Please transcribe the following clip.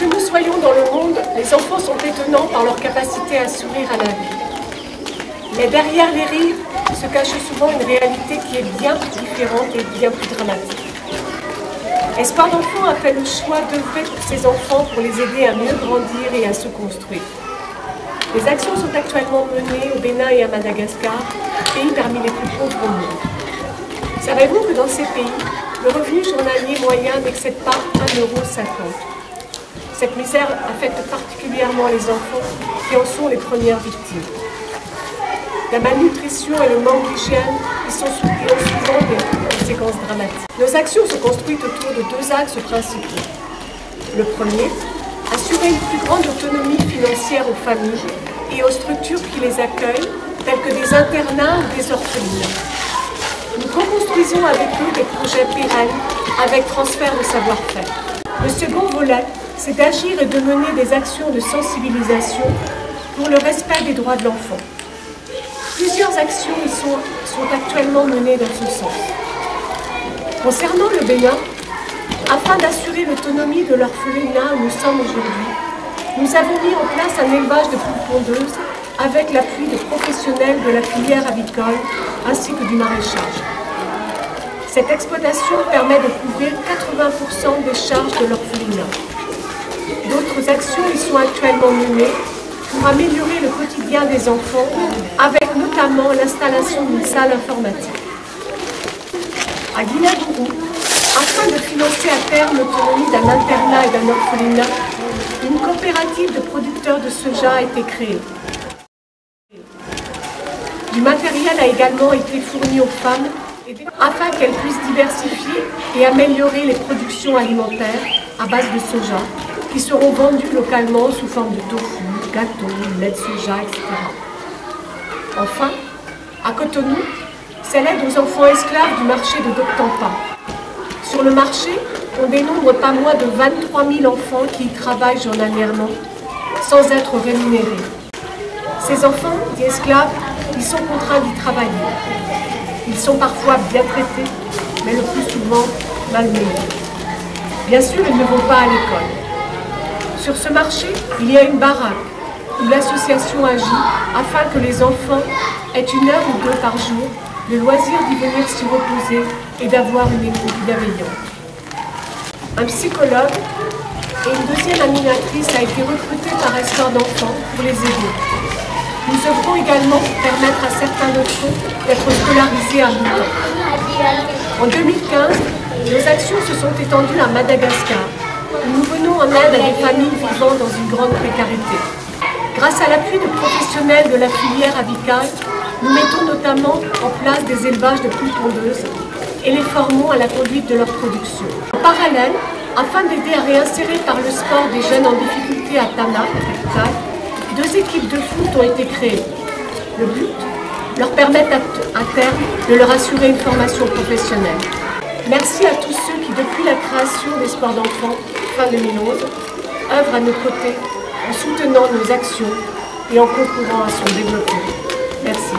que nous soyons dans le monde, les enfants sont étonnants par leur capacité à sourire à la vie. Mais derrière les rires se cache souvent une réalité qui est bien plus différente et bien plus dramatique. Espoir d'enfants a fait le choix d'œuvrer pour ses enfants pour les aider à mieux grandir et à se construire. Les actions sont actuellement menées au Bénin et à Madagascar, pays parmi les plus pauvres au monde. Savez-vous que dans ces pays, le revenu journalier moyen n'excède pas 1,50 €. Cette misère affecte particulièrement les enfants qui en sont les premières victimes. La malnutrition et le manque d'hygiène ont souvent des conséquences dramatiques. Nos actions sont construites autour de deux axes principaux. Le premier, assurer une plus grande autonomie financière aux familles et aux structures qui les accueillent, telles que des internats ou des orphelinats. Nous co-construisons avec eux des projets pérennes avec transfert de savoir-faire. Le second volet, c'est d'agir et de mener des actions de sensibilisation pour le respect des droits de l'enfant. Plusieurs actions sont actuellement menées dans ce sens. Concernant le Bénin, afin d'assurer l'autonomie de l'orphelinat où nous sommes aujourd'hui, nous avons mis en place un élevage de poules pondeuses avec l'appui de professionnels de la filière avicole ainsi que du maraîchage. Cette exploitation permet de couvrir 80% des charges de l'orphelinat. D'autres actions y sont actuellement menées pour améliorer le quotidien des enfants, avec notamment l'installation d'une salle informatique. À Guinagourou, afin de financer à terme l'autonomie d'un internat et d'un orphelinat, une coopérative de producteurs de soja a été créée. Du matériel a également été fourni aux femmes afin qu'elles puissent diversifier et améliorer les productions alimentaires à base de soja qui seront vendues localement sous forme de tofu, gâteaux, lait de soja, etc. Enfin, à Cotonou, c'est l'aide aux enfants esclaves du marché de Doctampa. Sur le marché, on dénombre pas moins de 23 000 enfants qui y travaillent journalièrement sans être rémunérés. Ces enfants, dits esclaves, ils sont contraints d'y travailler. Ils sont parfois bien traités, mais le plus souvent malmenés. Bien sûr, ils ne vont pas à l'école. Sur ce marché, il y a une baraque où l'association agit afin que les enfants aient 1 heure ou 2 par jour le loisir d'y venir s'y reposer et d'avoir une écoute bienveillante. Un psychologue et une deuxième animatrice a été recrutée par Espoir d'enfants pour les aider. Nous œuvrons également pour permettre à certains d'entre eux d'être scolarisés à mi-temps. En 2015, nos actions se sont étendues à Madagascar, où nous venons en aide à des familles vivant dans une grande précarité. Grâce à l'appui de professionnels de la filière avicale, nous mettons notamment en place des élevages de poules pondeuses et les formons à la conduite de leur production. En parallèle, afin d'aider à réinsérer par le sport des jeunes en difficulté à Tana, la capitale, 2 équipes de foot ont été créées. Le but, leur permettre à terme de leur assurer une formation professionnelle. Merci à tous ceux qui, depuis la création d'Espoir d'enfants, fin 2011, œuvrent à nos côtés en soutenant nos actions et en concourant à son développement. Merci.